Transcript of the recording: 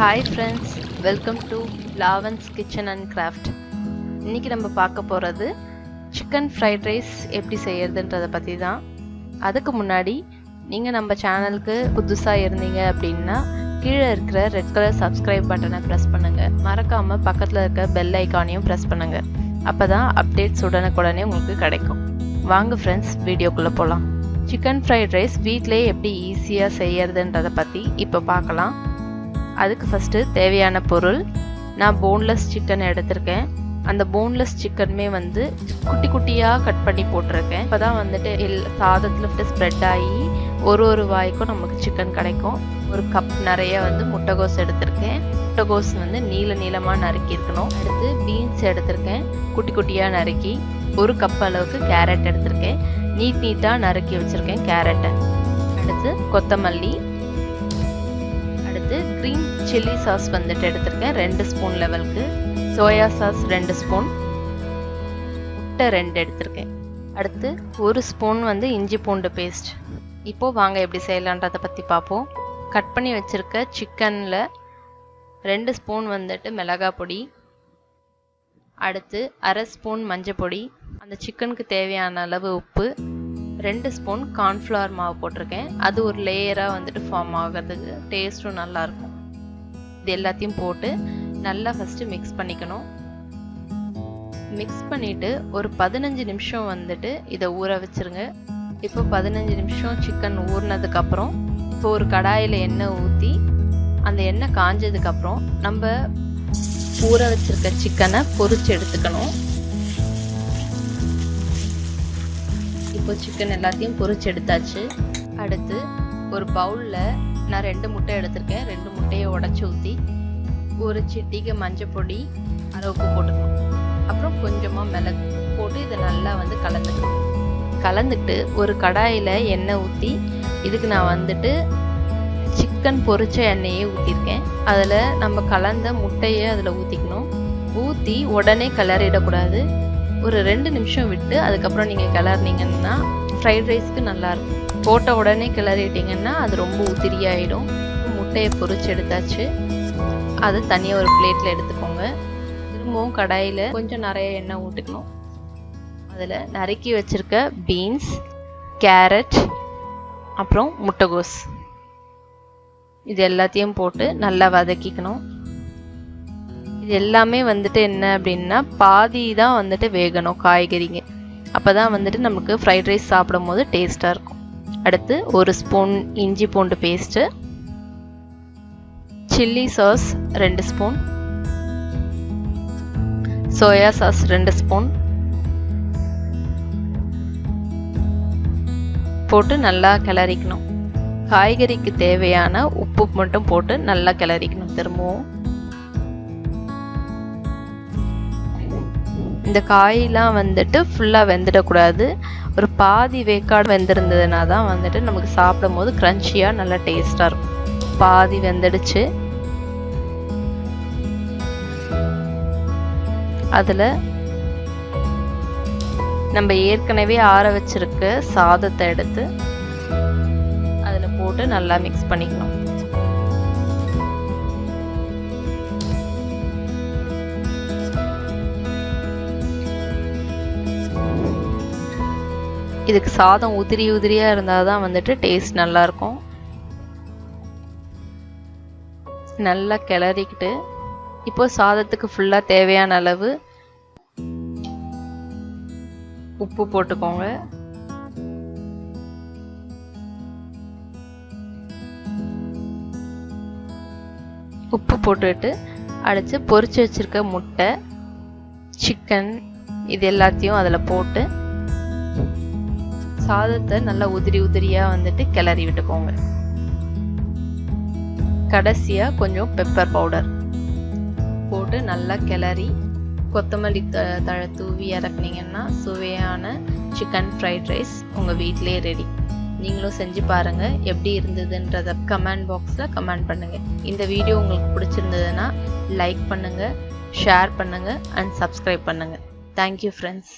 Hi friends, welcome to Lavan's kitchen and craft. இன்றைக்கி நம்ம பார்க்க போகிறது சிக்கன் ஃப்ரைட் ரைஸ் எப்படி செய்யறதுன்றதை பற்றி தான். அதுக்கு முன்னாடி நீங்கள் நம்ம சேனலுக்கு புதுசாக இருந்தீங்க அப்படின்னா கீழே இருக்கிற ரெட் கலர் சப்ஸ்கிரைப் பட்டனை ப்ரெஸ் பண்ணுங்கள். மறக்காமல் பக்கத்தில் இருக்க பெல் ஐக்கானையும் ப்ரெஸ் பண்ணுங்கள். அப்போ தான் அப்டேட்ஸ் உடனுக்குடனே உங்களுக்கு கிடைக்கும். வாங்க ஃப்ரெண்ட்ஸ், வீடியோக்குள்ளே போகலாம். சிக்கன் ஃப்ரைட் ரைஸ் வீட்டிலே எப்படி ஈஸியாக செய்யறதுன்றதை பற்றி இப்போ பார்க்கலாம். அதுக்கு ஃபஸ்ட்டு தேவையான பொருள், நான் போன்லெஸ் சிக்கன் எடுத்திருக்கேன். அந்த போன்லெஸ் சிக்கனுமே குட்டி குட்டியாக கட் பண்ணி போட்டிருக்கேன். இப்போ தான் சாதத்தில் ஸ்ப்ரெட் ஆகி ஒரு வாய்க்கும் நமக்கு சிக்கன் கிடைக்கும். ஒரு கப் நிறைய முட்டைகோஸ் எடுத்திருக்கேன். முட்டைகோஸ் நீள நீளமாக நறுக்கி இருக்கணும். அடுத்து பீன்ஸ் எடுத்திருக்கேன், குட்டி குட்டியாக நறுக்கி. ஒரு கப் அளவுக்கு கேரட் எடுத்திருக்கேன், நீட்டாக நறுக்கி வச்சுருக்கேன் கேரட்டை. அடுத்து கொத்தமல்லி. அடுத்து க்ரீன் சில்லி சாஸ் எடுத்திருக்கேன் 2 ஸ்பூன் லெவலுக்கு. Soya sauce 2 spoon. முட்டை 2 எடுத்திருக்கேன். அடுத்து 1 ஸ்பூன் இஞ்சி பூண்டு பேஸ்ட். இப்போது வாங்க எப்படி செய்யலான்றதை பற்றி பார்ப்போம். கட் பண்ணி வச்சுருக்க சிக்கனில் 2 ஸ்பூன் மிளகாய் பொடி. அடுத்து அரை ஸ்பூன் மஞ்சள் பொடி. அந்த சிக்கனுக்கு தேவையான அளவு உப்பு. 2 ஸ்பூன் கார்ன்ஃப்ளவர் மாவு போட்டிருக்கேன். அது ஒரு லேயராக ஃபார்ம் ஆகிறதுக்கு டேஸ்ட்டும் நல்லாயிருக்கும். இது எல்லாத்தையும் போட்டு நல்லா ஃபஸ்ட்டு மிக்ஸ் பண்ணிக்கணும். மிக்ஸ் பண்ணிவிட்டு ஒரு 15 நிமிஷம் இதை ஊற வச்சுருங்க. இப்போ 15 நிமிஷம் சிக்கன் ஊறினதுக்கப்புறம் இப்போ ஒரு கடாயில் எண்ணெய் ஊற்றி அந்த எண்ணெய் காஞ்சதுக்கப்புறம் நம்ம ஊற வச்சுருக்க சிக்கனை பொரிச்சு எடுத்துக்கணும். இப்போ சிக்கன் எல்லாத்தையும் பொரிச்சு எடுத்தாச்சு. அடுத்து ஒரு பவுலில் நான் 2 முட்டை எடுத்திருக்கேன். 2 முட்டையை உடச்சி ஊற்றி ஒரு சிட்டிகை மஞ்சள் பொடி, அரை உப்பு போட்டுக்கணும். அப்புறம் கொஞ்சமாக மிளகு போட்டு இதை நல்லா கலந்துக்கணும். கலந்துட்டு ஒரு கடாயில் எண்ணெய் ஊற்றி இதுக்கு நான் சிக்கன் பொரிச்ச எண்ணெயே ஊற்றிருக்கேன். அதில் நம்ம கலந்த முட்டையை அதில் ஊற்றிக்கணும். ஊற்றி உடனே கிளறிடக்கூடாது. ஒரு 2 நிமிஷம் விட்டு அதுக்கப்புறம் நீங்கள் கிளறினீங்கன்னா ஃப்ரைட் ரைஸ்க்கு நல்லாயிருக்கும். போட்ட உடனே கிளறிட்டிங்கன்னா அது ரொம்ப உதிரியாயிடும். முட்டையை பொரிச்சு எடுத்தாச்சு. அதை தனியாக ஒரு பிளேட்டில் எடுத்துக்கோங்க. திரும்பவும் கடாயில் கொஞ்சம் நிறைய எண்ணெய் ஊற்றிக்கணும். அதில் நறுக்கி வச்சுருக்க பீன்ஸ், கேரட், அப்புறம் முட்டைகோஸ் இது எல்லாத்தையும் போட்டு நல்லா வதக்கிக்கணும். இது எல்லாமே என்ன அப்படின்னா பாதி தான் வேகணும் காய்கறிங்க. அப்போ தான் நமக்கு ஃப்ரைட் ரைஸ் சாப்பிடும் போது டேஸ்ட்டாக இருக்கும். அடுத்து 1 ஸ்பூன் இஞ்சி பூண்டு paste, chilli sauce 2 spoon, soya sauce 2 spoon போட்டு நல்லா கிளறிக்கணும். காய்கறிக்கு தேவையான உப்பு மட்டும் போட்டு நல்லா கிளறிக்கணும். திரும்பவும் இந்த காயெல்லாம் ஃபுல்லாக வெந்துடக்கூடாது. ஒரு பாதி வேக்காடு வெந்திருந்ததுனா தான் நமக்கு சாப்பிடும் போது க்ரன்ச்சியாக நல்லா டேஸ்ட்டாக இருக்கும். பாதி வெந்துடுச்சு. அதில் நம்ம ஏற்கனவே ஆற வச்சிருக்க சாதத்தை எடுத்து அதில் போட்டு நல்லா மிக்ஸ் பண்ணிக்கணும். இதுக்கு சாதம் உதிரியாக இருந்தால் தான் டேஸ்ட் நல்லாயிருக்கும். நல்லா கிளறிக்கிட்டு இப்போ சாதத்துக்கு ஃபுல்லாக தேவையான அளவு உப்பு போட்டுக்கோங்க. உப்பு போட்டுட்டு அடித்து பொரிச்சு வச்சுருக்க முட்டை, சிக்கன் இது எல்லாத்தையும் அதில் போட்டு சாதத்தை நல்லா உதிரியாக கிளறி விட்டுக்கோங்க. கடைசியாக கொஞ்சம் பெப்பர் பவுடர் போட்டு நல்லா கிளறி கொத்தமல்லி தழை தூவி இறக்குனீங்கன்னா சுவையான சிக்கன் ஃப்ரைட் ரைஸ் உங்கள் வீட்டிலே ரெடி. நீங்களும் செஞ்சு பாருங்கள். எப்படி இருந்ததுன்றதை கமெண்ட் பாக்ஸில் கமெண்ட் பண்ணுங்கள். இந்த வீடியோ உங்களுக்கு பிடிச்சிருந்ததுன்னா லைக் பண்ணுங்கள், ஷேர் பண்ணுங்கள் அண்ட் சப்ஸ்கிரைப் பண்ணுங்கள். Thank you friends.